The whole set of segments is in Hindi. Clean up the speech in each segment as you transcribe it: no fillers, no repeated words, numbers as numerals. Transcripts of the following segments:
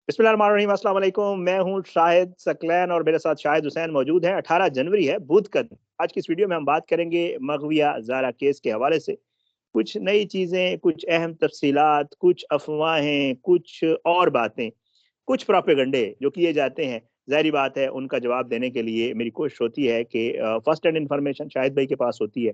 बिस्मिल्लाहिर्रहमानिर्रहीम, अस्सलाम वालेकुम। मैं हूँ शाहिद सकलैन और मेरे साथ शाहिद हुसैन मौजूद हैं। 18 जनवरी है, बुध का दिन। आज की इस वीडियो में हम बात करेंगे मगविया ज़ारा केस के हवाले से। कुछ नई चीज़ें, कुछ अहम तफसीलात, कुछ अफवाहें, कुछ और बातें, कुछ प्रोपेगंडे जो किए जाते हैं। ज़ाहिर बात है उनका जवाब देने के लिए मेरी कोशिश होती है कि फर्स्ट हैंड इन्फॉर्मेशन शाहिद भाई के पास होती है।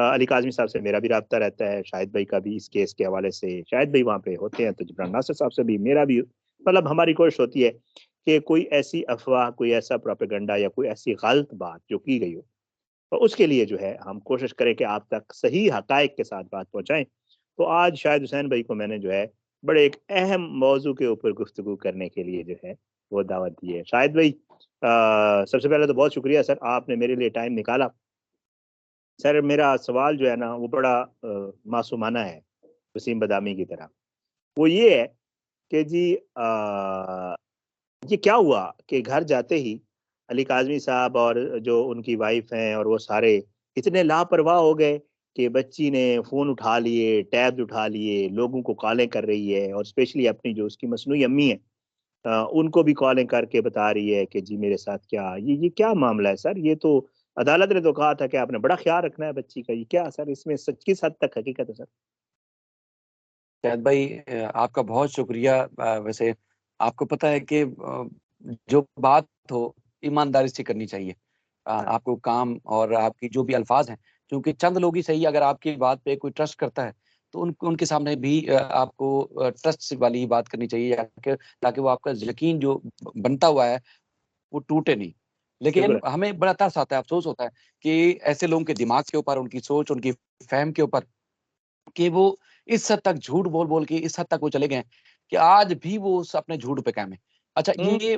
अली काज़मी साहब से मेरा भी राब्ता रहता है, शाहिद भाई का भी इस केस के हवाले से। शाहिद भाई वहाँ पे होते हैं तो जिब्रान नासिर साहब से भी मेरा भी, मतलब हमारी कोशिश होती है कि कोई ऐसी अफ़वाह, कोई ऐसा प्रोपेगेंडा या कोई ऐसी गलत बात जो की गई हो, तो उसके लिए जो है हम कोशिश करें कि आप तक सही हक़ाइक़ के साथ बात पहुँचाएँ। तो आज शाहिद हुसैन भाई को मैंने जो है बड़े एक अहम मौज़ू के ऊपर गुफ्तगू करने के लिए जो है वो दावत दी है। शाहिद भाई, सबसे पहले तो बहुत शुक्रिया सर, आपने मेरे लिए टाइम निकाला। सर मेरा सवाल जो है ना वो बड़ा मासूमाना है, वसीम बदामी की तरह। वो ये है कि जी, ये क्या हुआ कि घर जाते ही अली काज़मी साहब और जो उनकी वाइफ़ हैं और वो सारे इतने लापरवाह हो गए कि बच्ची ने फ़ोन उठा लिए, टैब्स उठा लिए, लोगों को कॉलें कर रही है और स्पेशली अपनी जो उसकी मसनूई अम्मी है, उनको भी कॉलिंग करके बता रही है कि जी मेरे साथ क्या ये क्या मामला है सर? ये तो अदालत ने तो कहा था कि आपने बड़ा ख़्याल रखना है बच्ची का, ये क्या सर इसमें सच किस हद तक हकीकत है सर? शायद भाई आपका बहुत शुक्रिया। वैसे आपको पता है कि जो बात हो ईमानदारी से करनी चाहिए। हाँ, आपको काम और आपकी जो भी अल्फाज हैं, क्योंकि चंद लोग ही सही अगर आपकी बात पे कोई ट्रस्ट करता है, तो उनके सामने भी आपको ट्रस्ट वाली ही बात करनी चाहिए, या ताकि वो आपका यकीन जो बनता हुआ है वो टूटे नहीं। शुक्र लेकिन है। हमें बड़ा तरस आता है, अफ़सोस होता है कि ऐसे लोगों के दिमाग के ऊपर, उनकी सोच, उनकी फ़हम के ऊपर, कि वो इस हद तक झूठ बोल-बोल के इस हद तक वो चले गए हैं कि आज भी वो उस अपने झूठ पे कायम है। अच्छा, हुँ, ये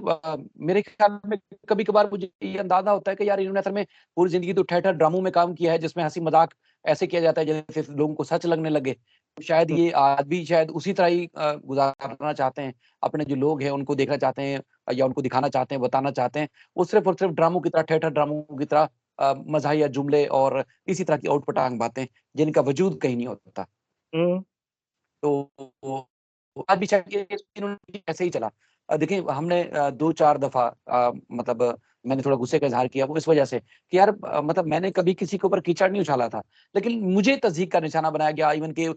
मेरे ख्याल में कभी-कभार मुझे ये अंदाज़ा होता है कि यार इन्होंने असल में पूरी ज़िंदगी तो ठहर-ठहर ड्रामों में काम किया है, जिसमें हँसी-मज़ाक ऐसे किया जाता है जैसे लोगों को सच लगने लगे। शायद हुँ, ये आज भी शायद उसी तरह ही गुज़ारना चाहते हैं। अपने जो लोग हैं उनको देखना चाहते हैं, या उनको दिखाना चाहते हैं, बताना चाहते हैं। वो सिर्फ़ और सिर्फ़ ड्रामों की तरह, ठहर-ठहर ड्रामों की तरह मज़ाहिया जुमले और इसी तरह की ऊट-पटांग बातें, जिनका वजूद कहीं नहीं होता। हुँ, तो आज भी शायद ये इन्होंने ऐसे ही चला। देखिए हमने 2-4 दफ़ा मतलब मैंने थोड़ा गुस्से का इज़हार किया वो इस वजह से कि यार मतलब मैंने कभी किसी के ऊपर कीचड़ नहीं उछाला था। लेकिन मुझे तज़हीक का निशाना बनाया गया, इवन कि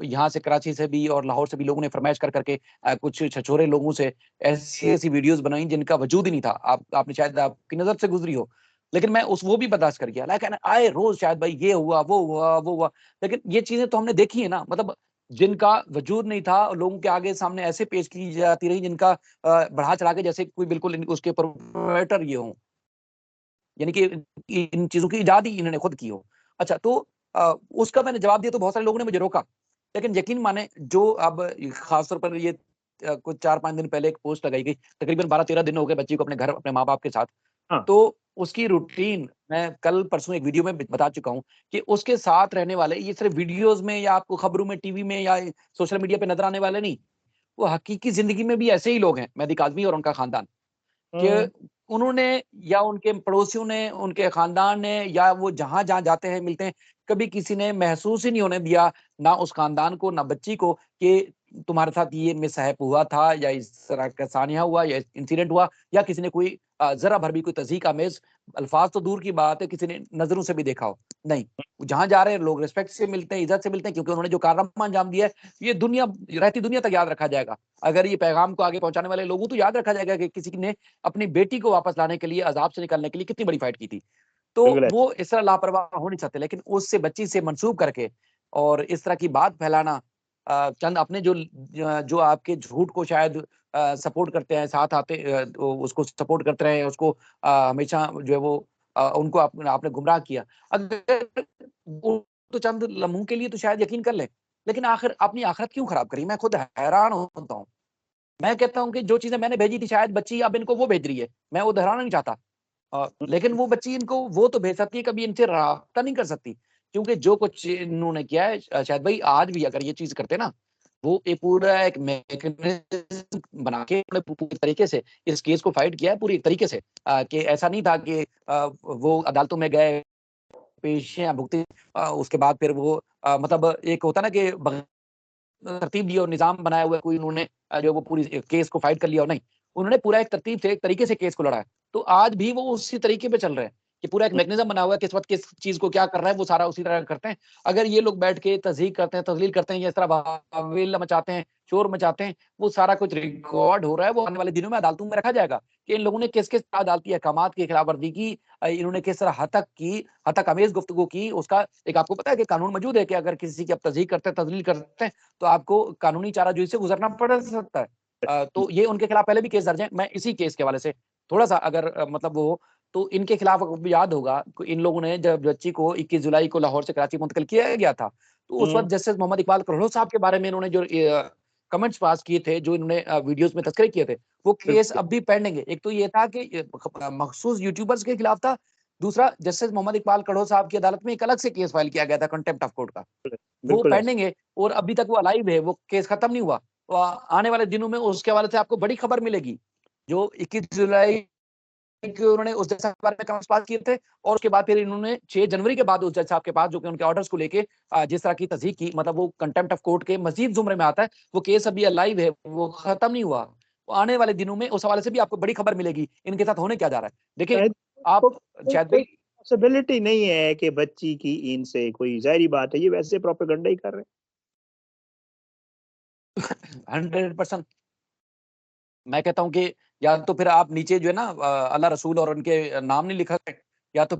यहाँ से कराची से भी और लाहौर से भी लोगों ने फ़रमाइश कर के कुछ छछोरे लोगों से ऐसी-ऐसी वीडियोज़ बनाई जिनका वजूद ही नहीं था। आपने शायद आपकी नज़र से गुज़री हो। लेकिन मैं वो भी बर्दाश्त कर गया। लेकिन आए रोज़ शायद भाई ये हुआ, वो हुआ, वो हुआ। लेकिन ये चीज़ें तो हमने देखी है ना, मतलब जिनका वजूद नहीं था, लोगों के आगे सामने ऐसे पेश की जाती रही जिनका बढ़ा-चढ़ा के जैसे कोई बिल्कुल इन उसके प्रोप्राइटर ये हों। यानी कि इन चीज़ों की इजाद ही इन्होंने खुद की हो। अच्छा, तो उसका मैंने जवाब दिया तो बहुत सारे लोगों ने मुझे रोका। लेकिन यकीन माने जो अब ख़ास तौर पर ये कुछ 4-5 दिन पहले एक पोस्ट लगाई गई, तकरीबन 12-13 दिन हो गए बच्ची को अपने घर अपने माँ-बाप के साथ। हाँ, तो उसकी रूटीन मैं कल परसों एक वीडियो में ब बता चुका हूँ कि उसके साथ रहने वाले ये सिर्फ़ वीडियोज़ में या आपको खबरों में, टीवी में या सोशल मीडिया पे नज़र आने वाले नहीं, वो हकीकी ज़िंदगी में भी ऐसे ही लोग हैं, मेहदी काज़मी और उनका ख़ानदान। कि हुँ, उन्होंने या उनके पड़ोसियों ने, उनके खानदान ने या वो जहाँ-जहाँ जाते हैं, मिलते हैं, कभी किसी ने महसूस ही नहीं होने दिया, ना उस खानदान को, ना बच्ची को कि तुम्हारे साथ ये मिसहैप हुआ था या इस तरह का सानिया हुआ या इंसिडेंट हुआ या किसी ने कोई ज़रा भर भी कोई तज़हीक आमेज़ अल्फ़ाज़ तो दूर की बात है, किसी ने नज़रों से भी देखा हो। नहीं, जहाँ जा रहे हैं लोग रिस्पेक्ट से मिलते हैं, इज़्ज़त से मिलते हैं क्योंकि उन्होंने जो कारनामा अंजाम दिया है, ये दुनिया रहती दुनिया तक याद रखा जाएगा। अगर ये पैगाम को आगे पहुँचाने वाले लोगों तो याद रखा जाएगा कि किसी ने अपनी बेटी को वापस लाने के लिए, अज़ाब से निकालने के लिए कितनी बड़ी फाइट की थी। तो बिल्कुल ऐसे। वो इस तरह लापरवाह हो नहीं सकते, लेकिन उससे बच्ची से मंसूब करके और इस तरह की बात फैलाना चंद अपने जो आपके झूठ को शायद सपोर्ट करते हैं, साथ आते उसको सपोर्ट करते रहे, उसको हमेशा जो है वो उनको आपने गुमराह किया। अगर वो तो चंद लम्हों के लिए तो शायद यकीन कर लें, लेकिन आखिर अपनी आखिरत क्यों खराब करी? मैं खुद हैरान होता हूँ। मैं कहता हूँ कि जो चीज़ें मैंने भेजी थी शायद बच्ची अब इनको वो भेज रही है। मैं वो दोहराना नहीं चाहता। लेकिन वो बच्ची इनको वो तो भेज सकती है, कभी इनसे राब्ता नहीं कर सकती। क्योंकि जो कुछ इन्होंने किया है शायद भाई आज भी अगर ये चीज़ करते ना, वो एक पूरा एक मैकेनिज़्म बना के अपने पूरी तरीके से इस केस को फाइट किया है पूरी तरीके से। कि ऐसा नहीं था कि वो अदालतों में गए, पेशियाँ भुगती, उसके बाद फिर वो मतलब एक होता है ना कि तरतीब ली और निज़ाम बनाया हुआ है, कोई उन्होंने जो वो पूरी केस को फाइट कर लिया और नहीं। उन्होंने पूरा एक तरतीब से, एक तरीके से केस को लड़ा है। तो आज भी वो उसी तरीके पे चल रहे हैं कि पूरा एक मैकेनिज़्म बना हुआ है, किस वक़्त किस चीज़ को क्या करना है, वो सारा उसी तरह करते हैं। अगर ये लोग बैठ के तज़हीक करते हैं, तज़लील करते हैं, या इस तरह वावेला मचाते हैं, शोर मचाते हैं, वो सारा कुछ रिकॉर्ड हो रहा है, वो आने वाले दिनों में अदालतों में रखा जाएगा कि इन लोगों ने किस-किस अदालती अहकामात की खिलाफवर्जी की, इन्होंने किस तरह हतक अमेज़ गुफ्तगू की। उसका एक आपको पता है कि कानून मौजूद है कि अगर किसी की आप तज़हीक करते हैं, तज़लील करते हैं, तो आपको कानूनी चाराजोई से गुज़रना पड़ सकता है। तो ये उनके खिलाफ पहले भी केस दर्ज हैं। मैं इसी केस के हवाले से थोड़ा-सा अगर मतलब वो हो, तो इनके खिलाफ आपको याद होगा कि इन लोगों ने जब बच्ची को 21 जुलाई को लाहौर से कराची मुंतकिल किया गया था, तो उस वक़्त जस्टिस मोहम्मद इकबाल करोड़ो साहब के बारे में इन्होंने जो कमेंट्स पास किए थे, जो इन्होंने वीडियोज़ में तज़किरे किए थे, वो केस बिल्कुल, अब भी पेंडिंग है। एक तो ये था कि मखसूस यूट्यूबर्स के खिलाफ था, दूसरा जस्टिस मोहम्मद इकबाल करोड़ो साहब की अदालत में एक अलग से केस फाइल किया गया था कंटेम्प्ट ऑफ कोर्ट का। वो बिल्कुल ऐसा। पेंडिंग है और अभी तक वो अलाइव है, वो केस खत्म नहीं हुआ। तो आने वाले दिनों में उसके हवाले से आपको बड़ी खबर मिलेगी। जो 21 जुलाई को उन्होंने उस जज साहब के बारे में कमेंट्स पास किए थे और उसके बाद फिर इन्होंने 6 जनवरी के बाद उस जज साहब के पास, जो कि उनके ऑर्डर्स को लेके जिस तरह की तज़हीक की, मतलब वो कंटेम्प्ट ऑफ कोर्ट के मज़ीद ज़ुमरे में आता है। वो केस अभी अलाइव है, वो खत्म नहीं हुआ। वो आने वाले दिनों में उस हवाले से भी आपको बड़ी खबर मिलेगी, इनके साथ होने क्या जा रहा है। देखिए, शायद आप को कोई शायद कोई भाई पॉसिबिलिटी नहीं है कि बच्ची की इनसे कोई ज़ाहिर-सी बात है, ये वैसे प्रोपेगेंडा ही कर रहे हैं। 100% मैं कहता हूँ कि या तो फिर आप नीचे जो है ना अल्लाह रसूल और उनके नाम नहीं लिखा है, या तो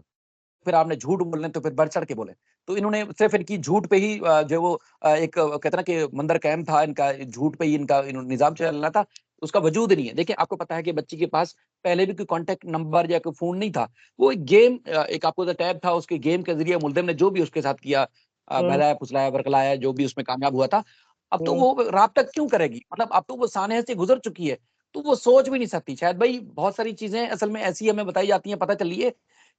फिर आपने झूठ बोलने तो फिर बढ़-चढ़ के बोले। तो इन्होंने सिर्फ़ इनकी झूठ पे ही जो वो एक कहते हैं ना कि मंदर कायम था इनका, झूठ पे ही इनका निज़ाम चल रहा था, उसका वजूद नहीं है। देखिए, आपको पता है कि बच्ची के पास पहले भी कोई कॉन्टैक्ट नंबर या कोई फ़ोन नहीं था। वो एक गेम एक आपको पता टैब था, उसके गेम के ज़रिए मुल्ज़िम ने जो भी उसके साथ किया हुँ, बहलाया, फुसलाया, बरगलाया, जो भी उसमें कामयाब हुआ था, अब तो हुँ, वो राब्ता क्यों करेगी? मतलब अब तो वो सानहे से गुज़र चुकी है, तो वो सोच भी नहीं सकती। शायद भाई बहुत सारी चीज़ें असल में ऐसी हमें बताई जाती हैं, पता चली है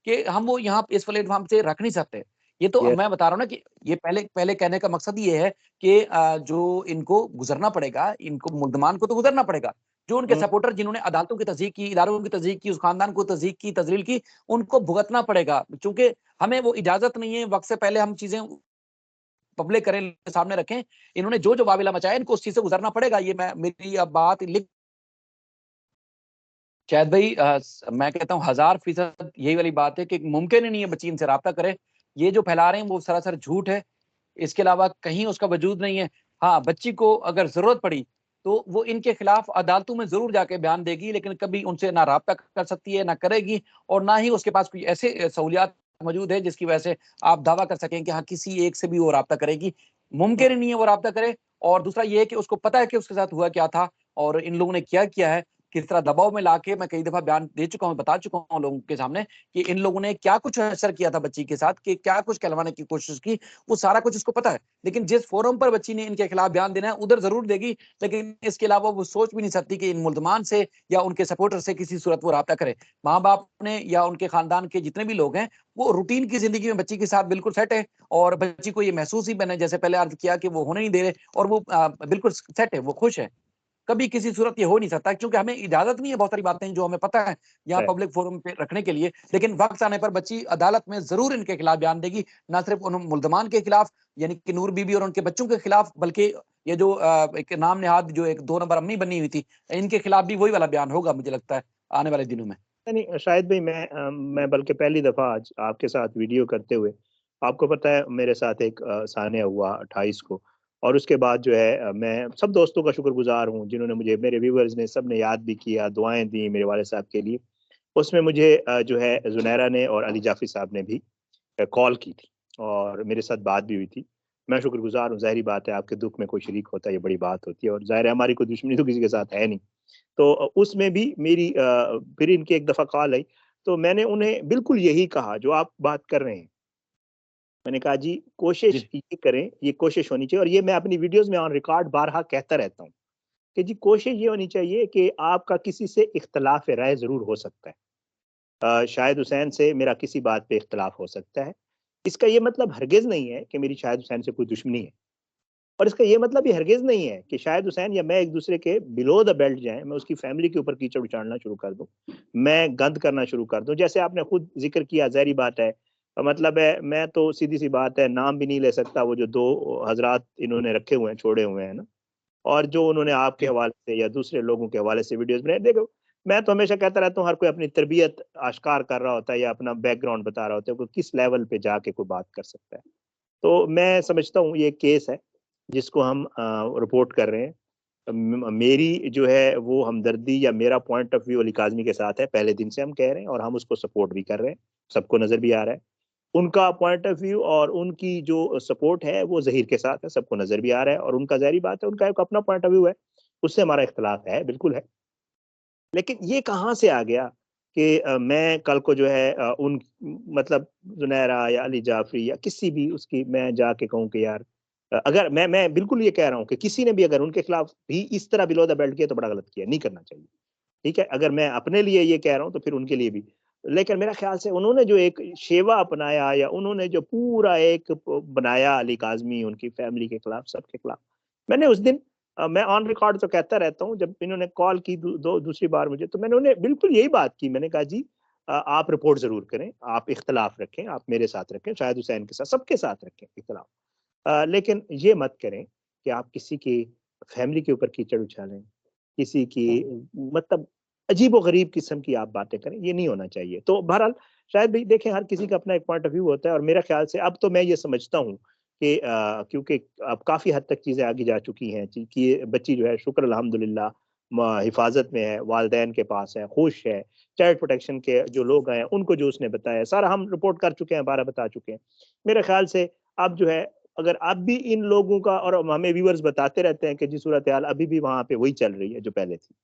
कि हम वो यहाँ इस प्लेटफ़ॉर्म से रख नहीं सकते। ये तो यस, मैं बता रहा हूँ ना कि ये पहले पहले कहने का मकसद ये है कि जो इनको गुज़रना पड़ेगा, इनको मुल्ज़मान को तो गुज़रना पड़ेगा। जो उनके हुँ, सपोर्टर जिन्होंने अदालतों की तज़हीक की, इदारों की तज़हीक की, उस ख़ानदान को तज़हीक की, तज़लील की, उनको भुगतना पड़ेगा। चूँकि हमें वो इजाज़त नहीं है, वक़्त से पहले हम चीज़ें पब्लिक करें, सामने रखें। इन्होंने जो-जो वाविला मचाया, इनको उस चीज़ से गुज़रना पड़ेगा। ये मैं मेरी अब बात लिख शायद भाई मैं कहता हूँ 1000% यही वाली बात है कि मुमकिन ही नहीं है बच्ची इनसे राब्ता करे। ये जो फैला रहे हैं वो सरासर झूठ है। इसके अलावा कहीं उसका वजूद नहीं है। हाँ, बच्ची को अगर ज़रूरत पड़ी, तो वो इनके खिलाफ अदालतों में ज़रूर जाके बयान देगी, लेकिन कभी उनसे ना राब्ता कर सकती है, ना करेगी और ना ही उसके पास कोई ऐसे सहूलियात मौजूद है जिसकी वजह से आप दावा कर सकें कि हाँ, किसी एक से भी वो राब्ता करेगी। हुँ, मुमकिन ही नहीं है वो राब्ता करे और दूसरा ये है कि उसको पता है कि उसके साथ हुआ क्या था और इन लोगों ने क्या किया है, किस तरह दबाव में लाके मैं कई दफ़ा बयान दे चुका हूँ, बता चुका हूँ लोगों के सामने कि इन लोगों ने क्या कुछ असर किया था बच्ची के साथ, कि क्या कुछ कहलवाने की कोशिश की, वो सारा कुछ उसको पता है। लेकिन जिस फोरम पर बच्ची ने इनके खिलाफ बयान देना है, उधर ज़रूर देगी, लेकिन इसके अलावा वो सोच भी नहीं सकती कि इन मुल्ज़मान से या उनके सपोर्टर से किसी सूरत वो राब्ता करे। माँ-बाप ने या उनके खानदान के जितने भी लोग हैं, वो रूटीन की ज़िंदगी में बच्ची के साथ बिल्कुल सेट है और बच्ची को ये महसूस ही मैंने जैसे पहले अर्ज़ किया कि वो होने नहीं दे रहे और वो बिल्कुल सेट है, वो खुश है। कभी किसी सूरत ये हो नहीं सकता क्योंकि हमें इजाज़त नहीं है बहुत सारी बातें जो हमें पता है यहाँ राइट। पब्लिक फोरम पे रखने के लिए, लेकिन वक़्त आने पर बच्ची अदालत में ज़रूर इनके खिलाफ बयान देगी, ना सिर्फ़ उन मुल्ज़मान के खिलाफ यानी कि नूर बीबी और उनके बच्चों के खिलाफ बल्कि ये जो एक नाम नेहाद जो एक 2 नंबर अम्मी बनी हुई थी, इनके खिलाफ भी वही वाला बयान होगा मुझे लगता है, आने वाले दिनों में। नहीं, शायद भाई मैं बल्कि पहली दफ़ा आज आपके साथ वीडियो करते हुए, आपको पता है मेरे साथ एक सान्या हुआ 28 को और उसके बाद जो है मैं सब दोस्तों का शुक्रगुज़ार हूँ जिन्होंने मुझे मेरे व्यूअर्स ने सबने याद भी किया, दुआएँ दी मेरे वालिद साहब के लिए। उसमें मुझे जो है ज़ुनैरा ने और अली जाफ़ी साहब ने भी कॉल की थी और मेरे साथ बात भी हुई थी। मैं शुक्रगुज़ार हूँ, ज़ाहिर-सी बात है आपके दुःख में कोई शरीक होता है, ये बड़ी बात होती है और ज़ाहिर है हमारी कोई दुश्मनी तो किसी के साथ है नहीं। तो उसमें भी मेरी फिर इनकी एक दफ़ा कॉल आई, तो मैंने उन्हें बिल्कुल यही कहा जो आप बात कर रहे हैं। मैंने कहा जी कोशिश जी, ये करें, ये कोशिश होनी चाहिए और ये मैं अपनी वीडियोज़ में ऑन रिकॉर्ड बारहा कहता रहता हूँ, कि जी कोशिश ये होनी चाहिए कि आपका किसी से इख्तिलाफ़ राय ज़रूर हो सकता है। शाहिद हुसैन से मेरा किसी बात पे इख्तिलाफ़ हो सकता है। इसका ये मतलब हरगिज़ नहीं है कि मेरी शाहिद हुसैन से कोई दुश्मनी है और इसका ये मतलब ये हरगिज़ नहीं है कि शाहिद हुसैन या मैं एक-दूसरे के बिलो द बेल्ट जाएँ, मैं उसकी फ़ैमिली के ऊपर कीचड़ उछालना शुरू कर दूँ। मैं गंद करना शुरू कर दूँ। जैसे आपने खुद ज़िक्र किया ज़ाहिर-सी बात है, मतलब है, मैं तो सीधी सी बात है, नाम भी नहीं ले सकता वो जो 2 हजरात इन्होंने रखे हुए हैं, छोड़े हुए हैं ना, और जो उन्होंने आपके जी, हवाले से या दूसरे लोगों के हवाले से वीडियोस बनाए। देखो, मैं तो हमेशा कहता रहता हूँ, हर कोई अपनी तरबियत आश्कार कर रहा होता है या अपना बैकग्राउंड बता रहा होता है, कोई किस लेवल पे जाके कोई बात कर सकता है। तो मैं समझता हूँ ये केस है जिसको हम रिपोर्ट कर रहे हैं। मेरी जो है वो हमदर्दी या मेरा point of view Ali Kazmi के साथ है, पहले दिन से हम कह रहे हैं और हम उसको सपोर्ट भी कर रहे हैं, सबको नज़र भी आ रहा है। उनका पॉइंट ऑफ व्यू और उनकी जो सपोर्ट है वो ज़हीर के साथ है, सबको नज़र भी आ रहा है, और उनका ज़ाहिर-सी बात है, उनका एक अपना पॉइंट ऑफ व्यू है, उससे हमारा इख्तिलाफ है, बिल्कुल है। लेकिन ये कहाँ से आ गया कि मैं कल को जो है उन मतलब ज़ुनैरा या अली जाफ़री या किसी भी उसकी मैं जाके कहूँ कि यार अगर मैं बिल्कुल ये कह रहा हूँ कि किसी ने भी अगर उनके खिलाफ भी इस तरह बिलो द बेल्ट किया तो बड़ा गलत किया, नहीं करना चाहिए। ठीक है? अगर मैं अपने लिए ये कह रहा हूँ तो फिर उनके लिए भी। लेकिन मेरा ख़्याल से उन्होंने जो एक शेवा अपनाया या उन्होंने जो पूरा एक प बनाया अली काज़मी उनकी फ़ैमिली के खिलाफ, सबके खिलाफ। मैंने उस दिन मैं ऑन रिकॉर्ड तो कहता रहता हूँ, जब इन्होंने कॉल की दूसरी बार मुझे, तो मैंने उन्हें बिल्कुल यही बात की। मैंने कहा जी आप रिपोर्ट ज़रूर करें, आप इख्तिलाफ रखें, आप मेरे साथ रखें, शाहिद हुसैन के साथ, सबके साथ रखें इख्तिलाफ। लेकिन ये मत करें कि आप किसी की फ़ैमिली के ऊपर कीचड़ उछालें, किसी की मतलब अजीब-ओ-गरीब किस्म की आप बातें करें, ये नहीं होना चाहिए। तो बहरहाल शायद भई देखें, हर किसी का अपना एक पॉइंट ऑफ व्यू होता है, और मेरा ख़्याल से अब तो मैं ये समझता हूँ कि क्योंकि अब काफ़ी हद तक चीज़ें आगे जा चुकी हैं कि ये बच्ची जो है शुक्र अल्हम्दुलिल्लाह हिफ़ाज़त में है, वालिदैन के पास है, खुश है। चाइल्ड प्रोटेक्शन के जो लोग हैं, उनको जो उसने बताया, सारा हम रिपोर्ट कर चुके हैं, 12 बता चुके हैं। मेरे ख़्याल से अब जो है, अगर अब भी इन लोगों का, और हमें व्यूअर्स बताते रहते हैं कि जी सूरत-ए-हाल अभी भी वहाँ पे वही चल रही है जो पहले थी।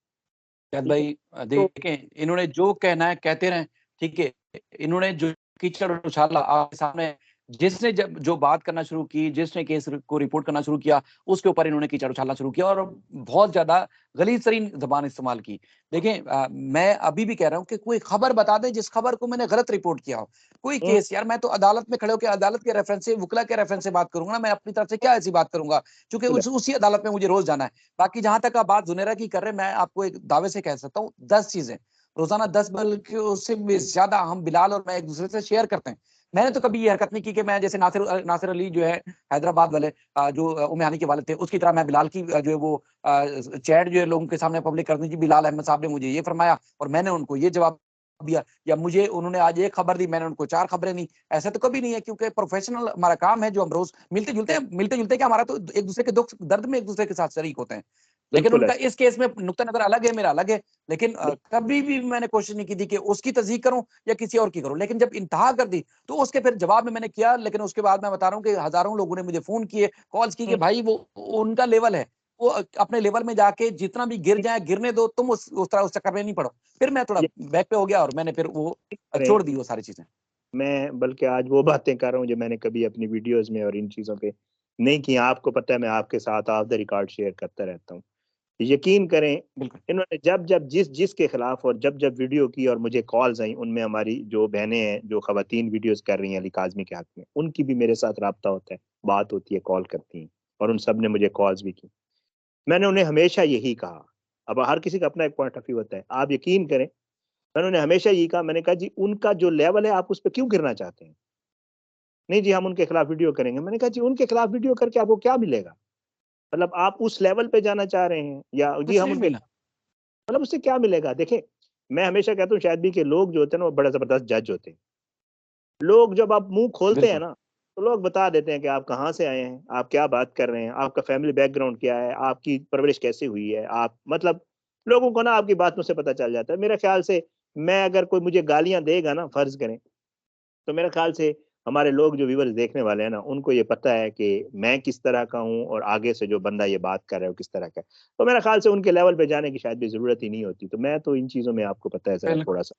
शायद ठीक है? भाई तो देखें इन्होंने जो कहना है कहते रहें, ठीक है? इन्होंने जो कीचड़ उछाला आपके सामने, जिसने जब जो बात करना शुरू की, जिसने केस को रिपोर्ट करना शुरू किया, उसके ऊपर इन्होंने कीचड़ उछालना शुरू किया और बहुत ज़्यादा गलीज़ तरीन ज़बान इस्तेमाल की। देखें मैं अभी भी कह रहा हूँ कि कोई खबर बता दें जिस खबर को मैंने गलत रिपोर्ट किया हो। कोई हुँ, केस, यार मैं तो अदालत में खड़े होके अदालत के रेफरेंस से, वकील के रेफरेंस से बात करूँगा ना, मैं अपनी तरफ से क्या ऐसी बात करूँगा? क्योंकि बिल्कुल है। उसी अदालत में मुझे रोज़ जाना है। बाकी जहाँ तक आप बात ज़ुनैरा की कर रहे हैं, मैं आपको एक दावे से कह सकता हूँ 10 चीज़ें, रोज़ाना 10 बल्कि उससे भी ज़्यादा हम बिलाल और मैं एक-दूसरे से शेयर करते हैं। मैंने तो कभी ये हरकत नहीं की कि मैं जैसे नासिर अली जो है हैदराबाद वाले जो उम्मे हानी के वालिद थे, उसकी तरह मैं बिलाल की जो है वो चैट जो है लोगों के सामने पब्लिक कर दी, जी बिलाल अहमद साहब ने मुझे ये फरमाया और मैंने उनको ये जवाब दिया, या मुझे उन्होंने आज एक खबर दी, मैंने उनको 4 खबरें दी। ऐसा तो कभी नहीं है, क्योंकि प्रोफेशनल हमारा काम है जो हम रोज़ मिलते-जुलते क्या, हमारा तो एक-दूसरे के दुःख दर्द में एक-दूसरे के साथ शरीक होते हैं। लेकिन बिल्कुल उनका ऐसा। इस केस में नुक्ता नज़र अलग है, मेरा अलग है। लेकिन कभी भी मैंने कोशिश नहीं की थी कि उसकी तस्दीक करूँ या किसी और की करूँ। लेकिन जब इंतहा कर दी, तो उसके फिर जवाब में मैंने किया, लेकिन उसके बाद मैं बता रहा हूँ कि हज़ारों लोगों ने मुझे फ़ोन किए, कॉल्स की कि हुँ, भाई वो उनका लेवल है। वो अपने लेवल में जाके जितना भी गिर जाए, गिरने दो, तुम उस तरह उस चक्कर में नहीं पड़ो। फिर मैं थोड़ा ये बैक पे हो गया और मैंने फिर वो करें, छोड़ दी वो सारी चीज़ें। मैं बल्कि आज वो बातें कर रहा हूँ जो मैंने कभी अपनी वीडियोज़ में और इन चीज़ों पे नहीं की। आपको पता है मैं आपके साथ ऑफ द रिकॉर्ड शेयर करता रहता हूँ। यकीन करें, बिल्कुल, इन्होंने जब-जब जिसके खिलाफ और जब-जब वीडियो की और मुझे कॉल्स आई, उनमें हमारी जो बहनें हैं, जो ख़वातीन वीडियोज़ कर रही हैं अली काज़मी के हक़ में, उनकी भी मेरे साथ राब्ता होता है, बात होती है, कॉल करती हैं, और उन सब ने मुझे कॉल्स भी की। मैंने उन्हें हमेशा यही कहा, अब हर किसी का अपना एक पॉइंट ऑफ व्यू होता है। आप यकीन करें, मैंने उन्हें हमेशा यही कहा, मैंने कहा जी उनका जो लेवल है आप उस पे क्यों गिरना चाहते हैं? नहीं जी हम उनके खिलाफ वीडियो करेंगे। मैंने कहा जी उनके खिलाफ वीडियो करके आपको क्या मिलेगा? मतलब आप उस लेवल पे जाना चाह रहे हैं या जी कुछ हम नहीं उनके, मिला। मतलब उससे क्या मिलेगा? देखें, मैं हमेशा कहता हूँ शायद भी कि लोग जो होते हैं ना वो बड़ा ज़बरदस्त जज होते हैं। लोग जब आप मुँह खोलते हैं बिल्कुल, ना, तो लोग बता देते हैं कि आप कहाँ से आए हैं, आप क्या बात कर रहे हैं, आपका फैमिली बैकग्राउंड क्या है, आपकी परवरिश कैसे हुई है, आप मतलब लोगों को ना आपकी बातों से पता चल जाता है। मेरे ख़्याल से मैं अगर कोई मुझे गालियाँ देगा ना फ़र्ज़ करें, तो मेरे ख़्याल से हमारे लोग जो व्यूअर्स देखने वाले हैं ना, उनको ये पता है कि मैं किस तरह का हूँ और आगे से जो बंदा ये बात कर रहा है वो किस तरह का है। तो मेरे ख़्याल से उनके लेवल पे जाने की शायद भी ज़रूरत ही नहीं होती। तो मैं तो इन चीज़ों में आपको पता है ज़रा बिल्कुल। थोड़ा-सा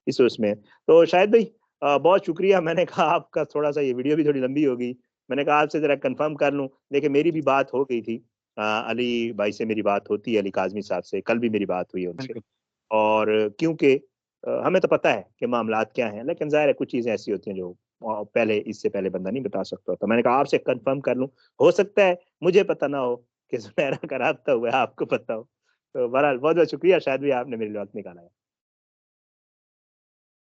इस उसमें। तो शाहिद भाई बहुत शुक्रिया, मैंने कहा आपका थोड़ा-सा ये वीडियो भी थोड़ी लंबी हो गई। मैंने कहा आपसे ज़रा कन्फर्म कर लूँ। देखिए मेरी भी बात हो गई थी। अली भाई से मेरी बात होती है, अली काज़मी साहब से, कल भी मेरी बात हुई है उनसे। बिल्कुल। और क्योंकि हमें तो पता है कि मामलात क्या हैं, लेकिन ज़ाहिर है कुछ चीज़ें ऐसी होती हैं जो पहले इससे पहले बंदा नहीं बता सकता। तो मैंने कहा आपसे कन्फर्म कर लूँ। हो सकता है मुझे पता ना हो कि ज़ुनैरा का राब्ता हुआ है, आपको पता हो। तो बहरहाल बहुत-बहुत शुक्रिया, शायद भी आपने मेरे लिए वक़्त निकाला है।